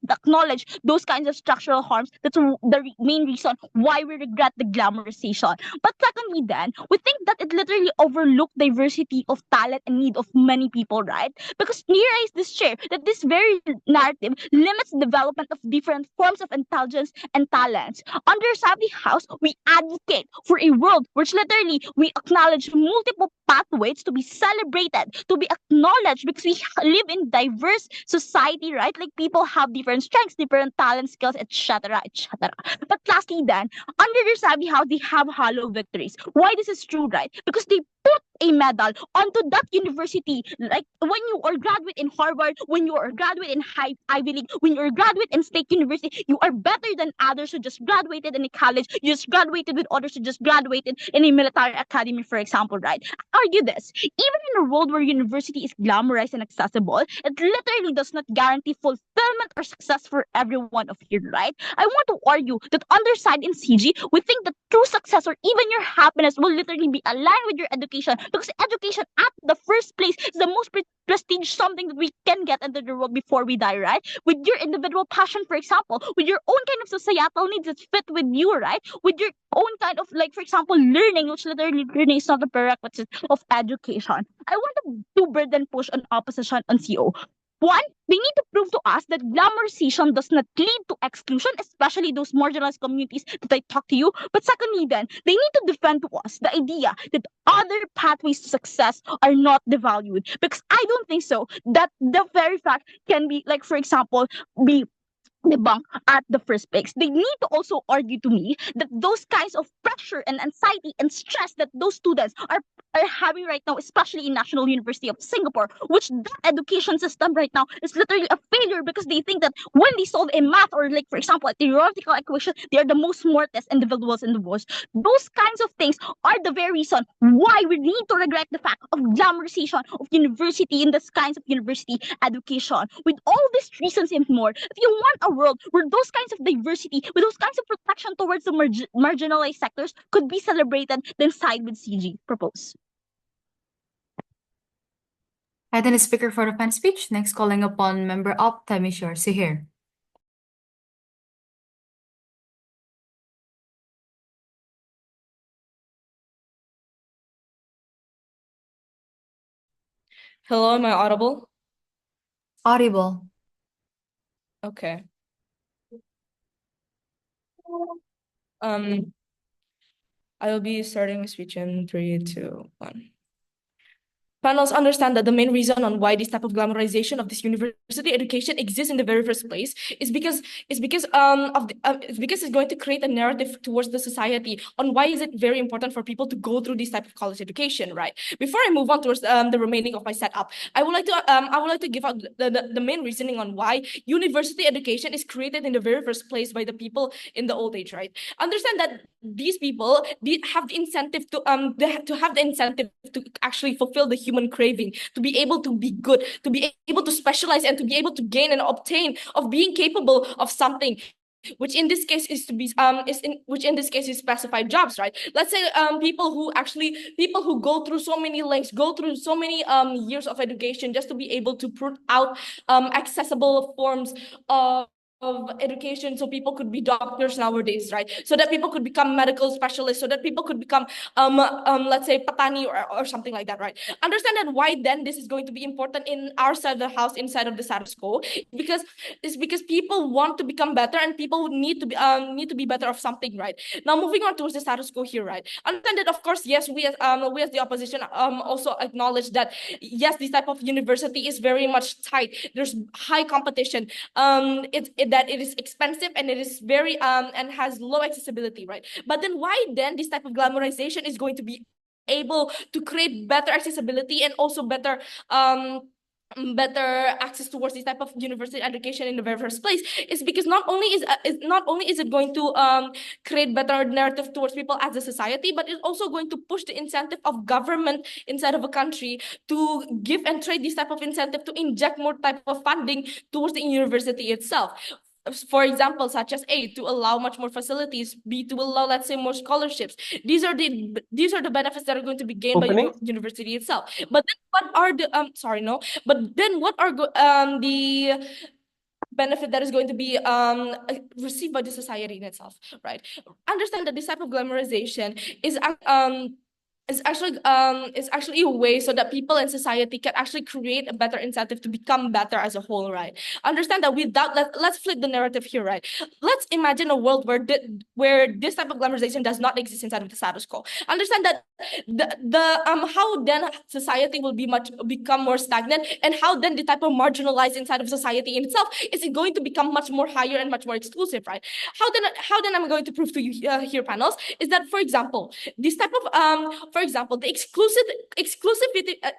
acknowledge those kinds of structural harms. That's the main reason why we regret the glamorization. But secondly, then we think that it literally overlooked diversity of talent and need of many people, right? Because Nira is this chair that this very narrative limits the development of different forms of intelligence and talents. Under Savvy House, we advocate for a world which literally we acknowledge multiple pathways to be celebrated, to be acknowledged because we live in diverse society, right? Like people have different strengths, different talent, skills, etc., etc. But lastly, then under their savvy house, they have hollow victories. Why this is true, right? Because they put a medal onto that university. Like when you are graduate in Harvard, when you are graduate in Ivy League, when you're graduate in State University, you are better than others who just graduated in a college. You just graduated with others who just graduated in a military academy, for example, right? Argue this. Even in a world where university is glamorized and accessible, it literally does not guarantee fulfillment or success for everyone of here, right? I want to argue that underside in CG, we think that true success or even your happiness will literally be aligned with your education because education at the first place is the most prestige something that we can get into the world before we die, right? With your individual passion, for example, with your own kind of societal needs that fit with you, right? With your own kind of, like, for example, learning, which literally learning is not a prerequisite of education. I want to do burden push on opposition on CO. One, they need to prove to us that glamorization does not lead to exclusion, especially those marginalized communities that I talked to you. But secondly, then, they need to defend to us the idea that other pathways to success are not devalued. Because I don't think so. That the very fact can be, like, for example, be debunk at the first place. They need to also argue to me that those kinds of pressure and anxiety and stress that those students are having right now, especially in National University of Singapore, which that education system right now is literally a failure because they think that when they solve a math or like for example a theoretical equation, they are the most smartest individuals in the world. Those kinds of things are the very reason why we need to regret the fact of glamorization of university in this kinds of university education. With all these reasons and more, if you want a world where those kinds of diversity, with those kinds of protection towards the marginalized sectors could be celebrated, then side with CG. Propose. I then the speaker for the fan speech. Next, calling upon member Op Tamishore Sihir. Hello, am I audible? Audible. Okay. I will be starting my speech in 3, 2, 1. Panels understand that the main reason on why this type of glamorization of this university education exists in the very first place is because it's going to create a narrative towards the society on why is it very important for people to go through this type of college education, right? Before I move on towards the remaining of my setup, I would like to give out the main reasoning on why university education is created in the very first place by the people in the old age, right? Understand that these people have the incentive to have the incentive to actually fulfill the human craving, to be able to be good, to be able to specialize, and to be able to gain and obtain of being capable of something, which in this case is specified jobs, right? Let's say people who go through so many lengths, go through so many years of education just to be able to put out accessible forms of education so people could be doctors nowadays, right? So that people could become medical specialists, so that people could become let's say patani or something like that, right? Understand that why then this is going to be important in our side of the house, inside of the status quo, because it's because people want to become better and people need to be better of something, right? Now moving on towards the status quo here, right? Understand that of course, yes, we as the opposition also acknowledge that yes, this type of university is very much tight. There's high competition. It is expensive and it is very and has low accessibility, right? But then why then this type of glamorization is going to be able to create better accessibility and also better access towards this type of university education in the very first place is because not only is it going to create better narrative towards people as a society, but it's also going to push the incentive of government inside of a country to give and trade this type of incentive to inject more type of funding towards the university itself. For example, such as A, to allow much more facilities, B, to allow, let's say, more scholarships. These are the benefits that are going to be gained by the university itself. But then what are the but then what are the benefit that is going to be received by the society in itself, right? Understand that this type of glamorization is actually a way so that people in society can actually create a better incentive to become better as a whole, right? Understand that let's flip the narrative here, right? Let's imagine a world where this type of glamorization does not exist inside of the status quo. Understand that how then society will become more stagnant, and how then the type of marginalized inside of society in itself is it going to become much more higher and much more exclusive, right? How then I'm going to prove to you here, panels, is that for example, this type of for example, the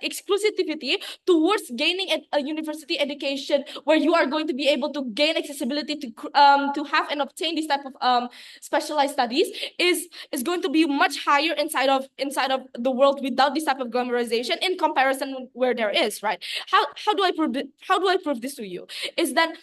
exclusivity towards gaining a university education where you are going to be able to gain accessibility to have and obtain this type of specialized studies is going to be much higher inside of the world without this type of glamorization in comparison where there is, right? How do I prove this to you? Is that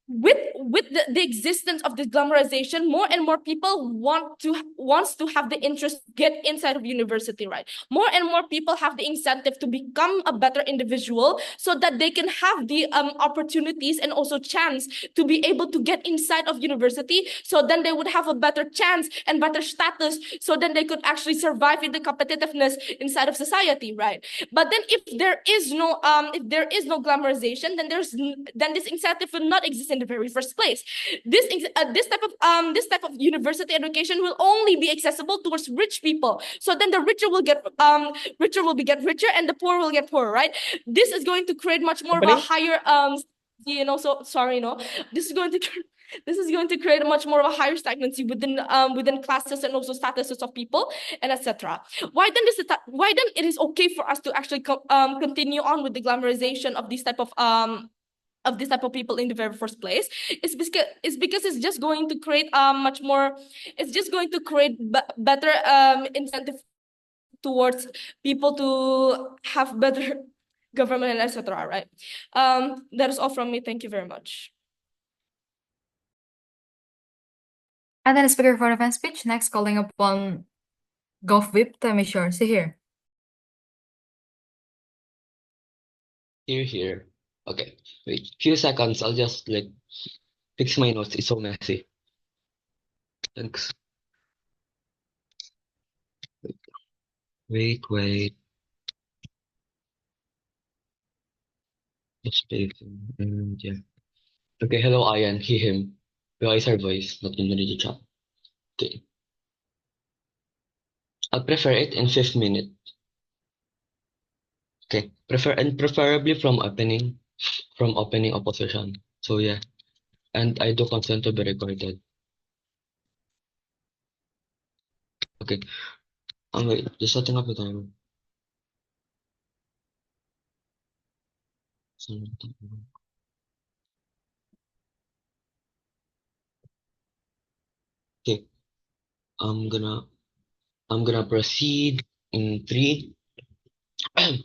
with the existence of this glamorization, more and more people wants to have the interest to get inside of university, right? More and more people have the incentive to become a better individual so that they can have the opportunities and also chance to be able to get inside of university, so then they would have a better chance and better status, so then they could actually survive in the competitiveness inside of society, right? But then if there is no glamorization, then this incentive will not exist in the very first place. This type of university education will only be accessible towards rich people. So then the richer will get richer and the poor will get poorer, right? This is going to create much more of a higher so sorry, this is going to this is going to create a much more of a higher stagnancy within classes and also statuses of people and etc. Why then it is okay for us to actually continue on with the glamorization of this type of people in the very first place? It's because it's just going to create much more, it's just going to create better incentive towards people to have better government and etc. Right? That is all from me. Thank you very much. And then speaker for the fan speech. Next, calling upon Gov Whip. Time is yours. Here. Here. Okay, wait, few seconds. I'll just like fix my notes. It's so messy. Thanks. Wait. Just spacing. And yeah. Okay, hello, Ian. He, him. Why is our voice not in the radio chat? Okay. I'll prefer it in 5th minute. Okay. Preferably from opening opposition. So yeah. And I do consent to be recorded. Okay. Wait, just setting up the timer. Okay. I'm gonna proceed in 3. I'm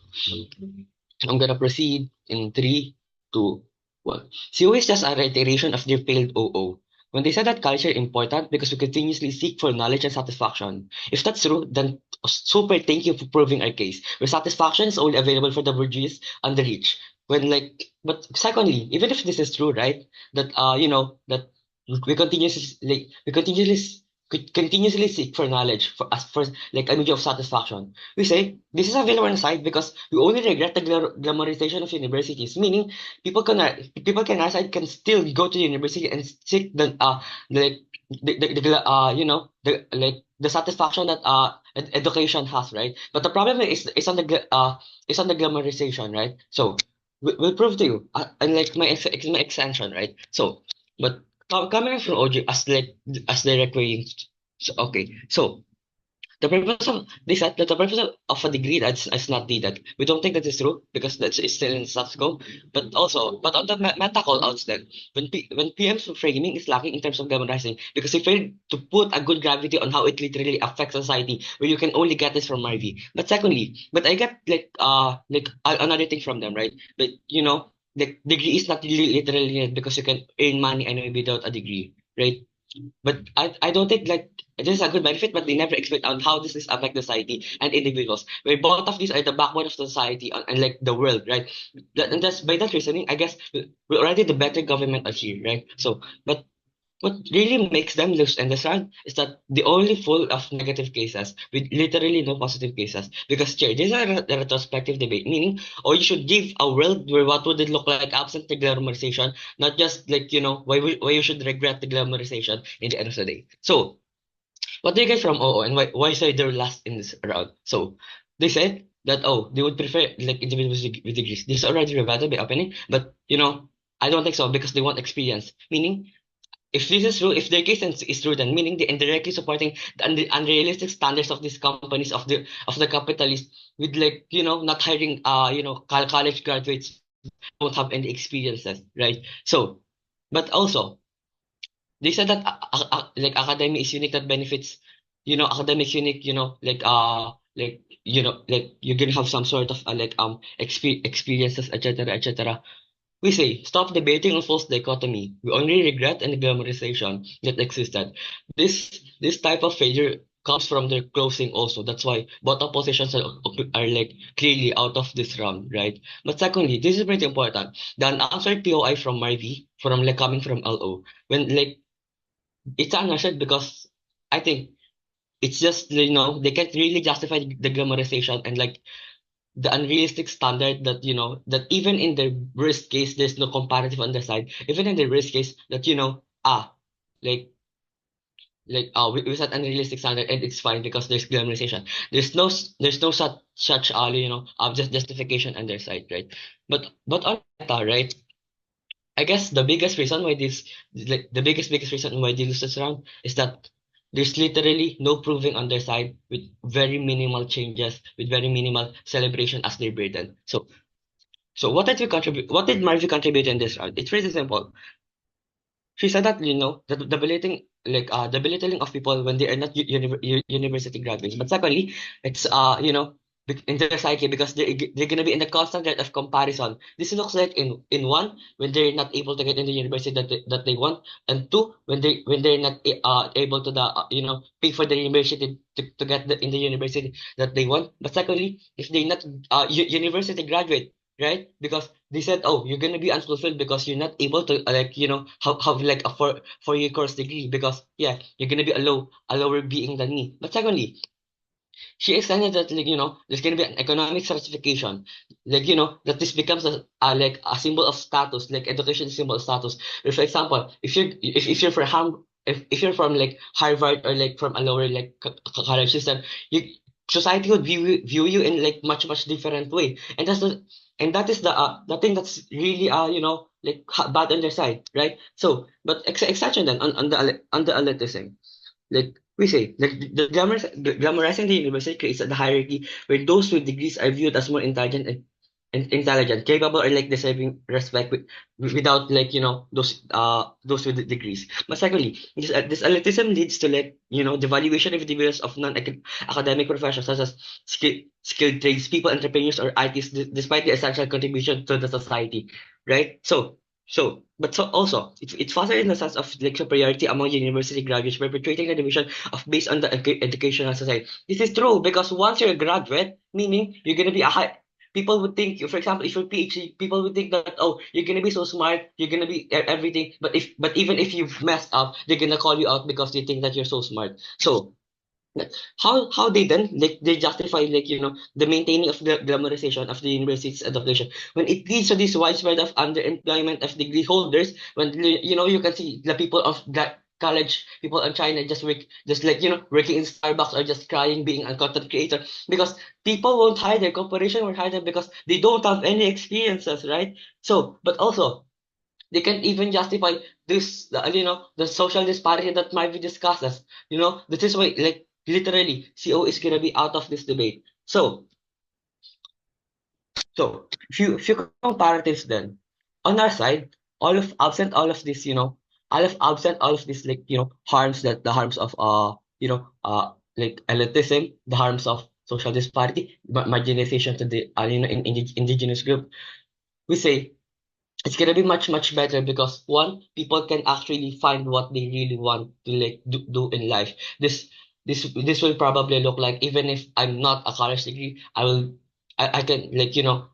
gonna proceed in 3, 2, 1. COE is just a reiteration of their failed OO. When they said that culture important because we continuously seek for knowledge and satisfaction. If that's true, then super thank you for proving our case. Where satisfaction is only available for the bourgeois and the rich. But secondly, even if this is true, right? That that we continuously seek for knowledge for as for like a measure of satisfaction. We say this is available on the side because we only regret the glamorization of universities, meaning people can outside can still go to university and seek like the satisfaction that education has, right? But the problem is on the glamorization, right? So we'll prove to you and like my extension, right? So but coming from OG as direct way. So, okay, so the purpose of they said that the purpose of a degree that's not needed. We don't think that is true because that's it's still in status quo. But on the meta call outs then when PM's framing is lacking in terms of glamorizing because he failed to put a good gravity on how it literally affects society where you can only get this from Marvy. But secondly, but I get another thing from them, right? But the degree is not really literally needed because you can earn money anyway without a degree, right? But I don't think like this is a good benefit, but they never explain on how this is affect society and individuals. Where both of these are the backbone of society and like the world, right? And that's by that reasoning, I guess we're already the better government are here, right? So, but what really makes them lose in this round is that they only full of negative cases with literally no positive cases. Because chair, this is a retrospective debate, meaning, or you should give a world where what would it look like absent the glamorization, not just like why you should regret the glamorization in the end of the day. So what do you get from OO and why say they're last in this round? So they said that they would prefer like individuals with degrees. This is already rebutted by opening, but I don't think so because they want experience. Meaning if this is true, if their case is true, then meaning they're indirectly supporting the unrealistic standards of these companies of the capitalists with not hiring college graduates who don't have any experiences, right? So, but also they said that like academy is unique that benefits academic unique like you're gonna have some sort of experiences etc. We say, stop debating on false dichotomy. We only regret and glamorization that existed. This type of failure comes from their closing also. That's why both oppositions are like clearly out of this round, right? But secondly, this is pretty important. The unanswered POI from Marvy, from like coming from LO, when like it's unanswered because I think it's just they can't really justify the glamorization and like the unrealistic standard that that even in the worst case there's no comparative on the side even in the worst case that like we set unrealistic standard and it's fine because there's glamorization there's no such just justification on their side, right? But on meta, right, I guess the biggest reason why the biggest reason why they lose this round is that there's literally no proving on their side with very minimal changes, with very minimal celebration as their burden. So what did you contribute? What did Marvy contribute in this round? It's pretty simple. She said that the belittling of people when they are not university graduates. But secondly, it's in their psyche because they're gonna be in the constant rate of comparison. This looks like in one when they're not able to get in the university that they want, and two when they're not able to pay for the university to get in the university that they want. But secondly, if they're not university graduate, right? Because they said, oh, you're gonna be unfulfilled because you're not able to have like a four-year course degree because yeah, you're gonna be a lower being than me. But secondly, she extended that there's gonna be an economic certification, that this becomes a symbol of status, like education is a symbol of status. For example, if you're from if you're from like Harvard or like from a lower like college system, you society would view you in like much different way, and that is the thing that's really bad on their side, right? So, but exception then on the elitism, like we say, like glamorizing the university creates a hierarchy where those with degrees are viewed as more intelligent and intelligent, capable, or like deserving respect without those with the degrees. But secondly, this elitism leads to the valuation of individuals of non-academic professions such as skilled tradespeople, entrepreneurs, or artists, despite their essential contribution to the society, right? So also, it's fostering in the sense of like superiority among university graduates, perpetuating the division of based on the educational society. This is true because once you're a graduate, meaning you're gonna be a high. People would think, for example, if you're PhD, people would think that oh, you're gonna be so smart, you're gonna be everything. But even if you've messed up, they're gonna call you out because they think that you're so smart. So how they then they justify the maintaining of the glamorization of the university's education when it leads to this widespread of underemployment of degree holders when you can see the people of that college people in China working in Starbucks or just crying being a content creator because people won't hire them, corporation won't hire them because they don't have any experiences, right? So but also they can't even justify this, the social disparity that might be discussed. This is why, like, literally, CO is gonna be out of this debate. So, few comparatives then. On our side, all of this, all of this, harms the harms of, like elitism, the harms of social disparity, marginalization to the, indigenous group. We say it's gonna be much better because one, people can actually find what they really want to do in life. This will probably look like even if I'm not a college degree, I can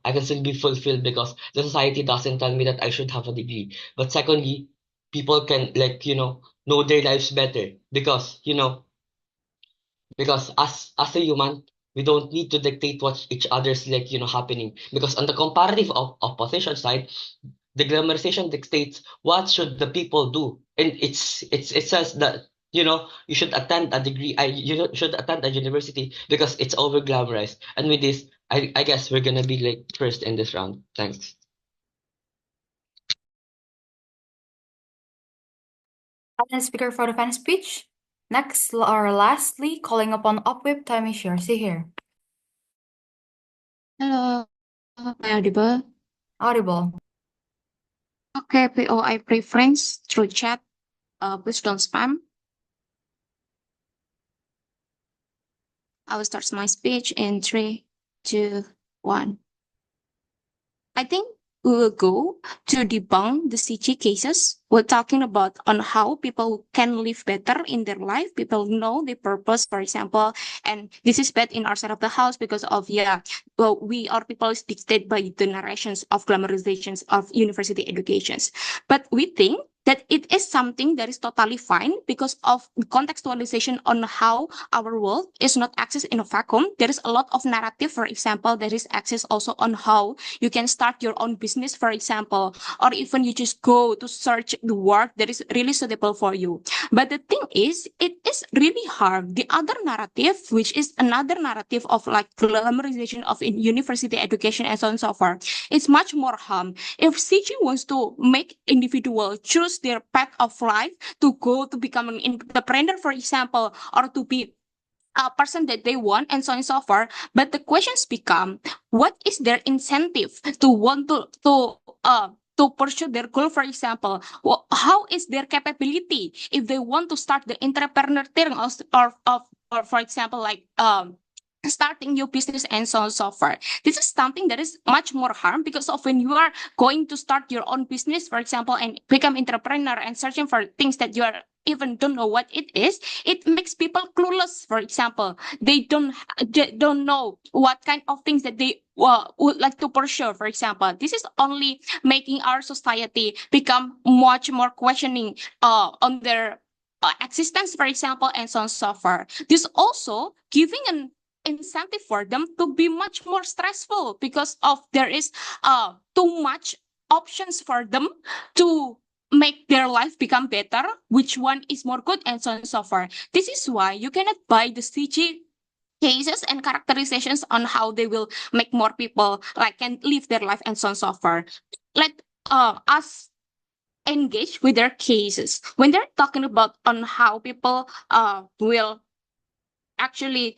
I can still be fulfilled because the society doesn't tell me that I should have a degree. But secondly, people can know their lives better because because as a human we don't need to dictate what each other's happening because on the comparative of opposition side the glamorization dictates what should the people do and it says that you should attend a degree should attend a university because it's over glamorized and with this I guess we're gonna be like first in this round. Thanks. And speaker for the fan speech. Next or lastly, calling upon Upwip time is yours. See here. Hello, am I audible? Audible. Okay, POI preference through chat. Please don't spam. I will start my speech in 3, 2, 1. I think we will go to debunk the CG cases. We're talking about on how people can live better in their life. People know their purpose, for example, and this is bad in our side of the house because of we are people is dictated by the narrations of glamorizations of university educations. But we think that it is something that is totally fine because of contextualization on how our world is not accessed in a vacuum. There is a lot of narrative, for example, there is access also on how you can start your own business, for example, or even you just go to search the work that is really suitable for you. But the thing is, it is really hard. The other narrative, which is another narrative of like glamorization of university education and so on and so forth, is much more harm. If CG wants to make individual choose their path of life to go to become an entrepreneur, for example, or to be a person that they want and so on and so forth. But the questions become, what is their incentive to want to pursue their goal, for example? How is their capability if they want to start the entrepreneur thing, or for example, like starting new business and so on and so forth. This is something that is much more harm because of when you are going to start your own business, for example, and become entrepreneur and searching for things that you are even don't know what it is, it makes people clueless. For example, they don't know what kind of things that they would like to pursue. For example, this is only making our society become much more questioning on their existence, for example, and so on and so forth. This also giving an incentive for them to be much more stressful because of there is too much options for them to make their life become better, which one is more good, and so on and so forth. This is why you cannot buy the CG cases and characterizations on how they will make more people like can live their life and so on and so forth. Let us engage with their cases when they're talking about on how people will actually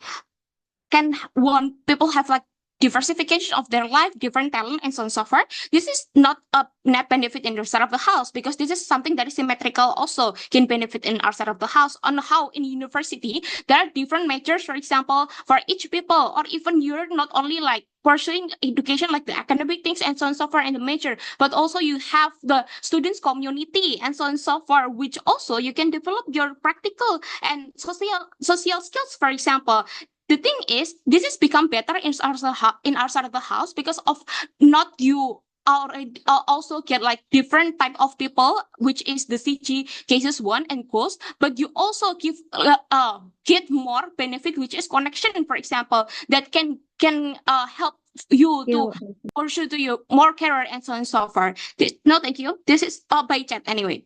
can want people have like diversification of their life, different talent, and so on and so forth. This is not a net benefit in your side of the house because this is something that is symmetrical also can benefit in our side of the house on how in university there are different majors, for example, for each people, or even you're not only like pursuing education like the academic things and so on and so forth in the major, but also you have the students community and so on and so forth, which also you can develop your practical and social skills, for example. The thing is, this has become better in our side of the house because of not you already also get like different type of people, which is the CG cases one and goals, but you also get more benefit, which is connection, for example, that can help you to pursue to you more career and so on and so forth. No, thank you. This is by chat anyway.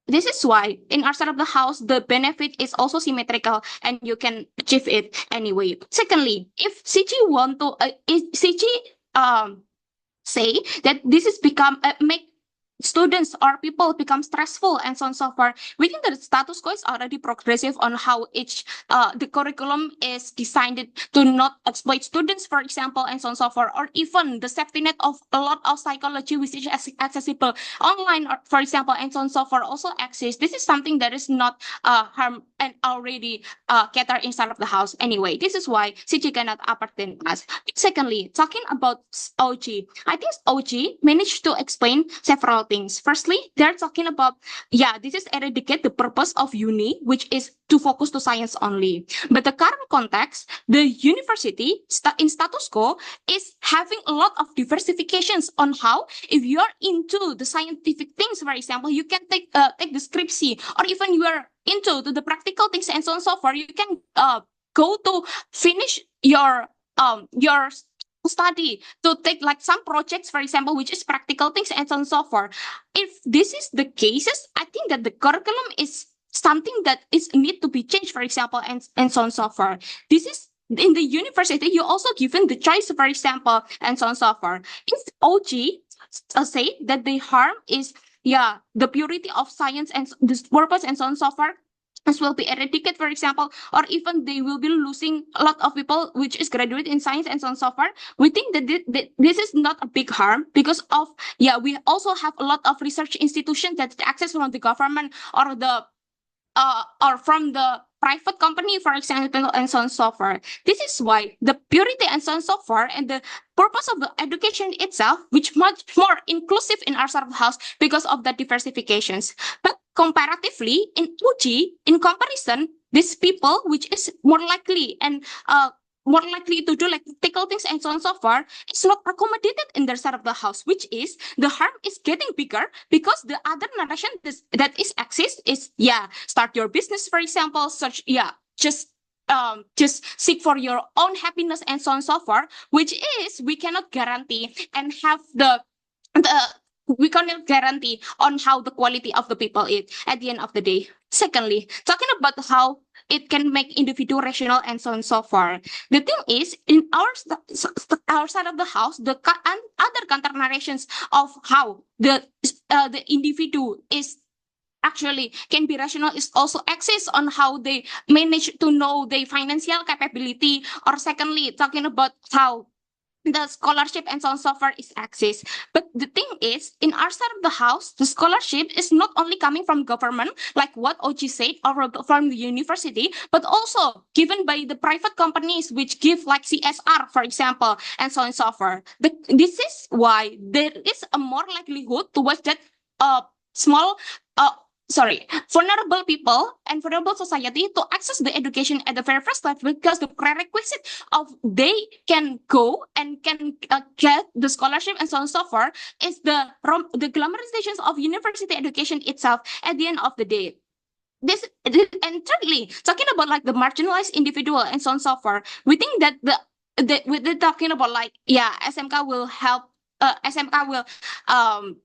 This is why in our side of the house, the benefit is also symmetrical and you can achieve it anyway. Secondly, if CG want to, if CG say that this is become make students or people become stressful and so on and so forth. We think that the status quo is already progressive on how each the curriculum is designed to not exploit students, for example, and so on and so forth, or even the safety net of a lot of psychology which is accessible online, or, for example, and so on and so forth also exists. This is something that is not harm and already cater inside of the house anyway. This is why CG cannot appertain us. Secondly, talking about OG, I think OG managed to explain several things. Firstly, they're talking about, this is eradicate the purpose of uni, which is to focus to science only. But the current context, the university in status quo is having a lot of diversifications on how, if you are into the scientific things, for example, you can take the scriptsy, or even you are into the practical things and so on and so forth, you can go to finish your study to take like some projects, for example, which is practical things and so on and so forth. If this is the cases, I think that the curriculum is something that is need to be changed, for example, and so on and so forth. This is in the university, you also given the choice, for example, and so on and so forth. If OG say that the harm is the purity of science and this purpose and so on and so forth, as will be eradicated, for example, or even they will be losing a lot of people which is graduate in science and so on and so forth. We think that this is not a big harm because of we also have a lot of research institutions that access from the government or the or from the private company, for example, and so on and so forth. This is why the purity and so on and so forth and the purpose of the education itself, which much more inclusive in our sort of house because of the diversifications. But comparatively, in Uji, in comparison, these people, which is more likely and more likely to do like practical things and so on and so forth, it's not accommodated in their side of the house, which is the harm is getting bigger because the other narration that is exists is start your business, for example, search just seek for your own happiness and so on and so forth, which is we cannot guarantee and have the we cannot guarantee on how the quality of the people is at the end of the day. Secondly, talking about how it can make individual rational and so on and so forth. The thing is, in our side of the house, and other counter narrations of how the individual is actually can be rational is also exists on how they manage to know their financial capability, or secondly talking about how the scholarship and so on and so forth is access. But the thing is, in our side of the house, the scholarship is not only coming from government, like what Oji said, or from the university, but also given by the private companies which give like CSR, for example, and so on and so forth. This is why there is a more likelihood towards that small vulnerable people and vulnerable society to access the education at the very first level, because the prerequisite of they can go and can get the scholarship and so on and so forth is the glamorizations of university education itself at the end of the day. And thirdly, talking about like the marginalized individual and so on and so forth, we think that we're talking about like, yeah, SMK will help, SMK will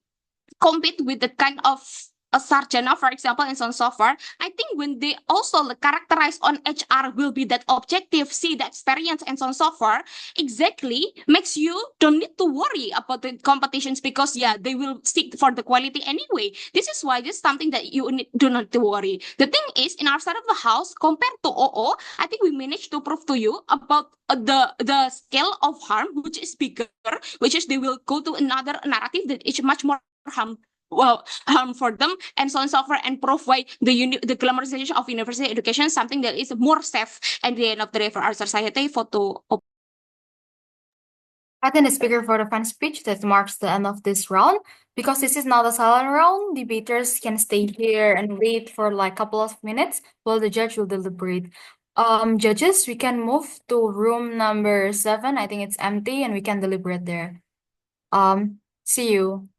compete with the kind of a sarjana, for example, and so on and so forth. I think when they also characterize on HR will be that objective, see the experience and so on and so forth, exactly makes you don't need to worry about the competitions, because yeah, they will stick for the quality anyway. This is why this is something that you do not to worry. The thing is, in our side of the house, compared to OO, I think we managed to prove to you about the scale of harm, which is bigger, which is they will go to another narrative that is much more harm for them and so on and so forth, and prove why the glamorization of university education is something that is more safe at the end of the day for our society. I think the speaker for the final speech that marks the end of this round. Because this is not a silent round, debaters can stay here and wait for like a couple of minutes while the judge will deliberate. Judges, we can move to room number 7. I think it's empty and we can deliberate there. See you.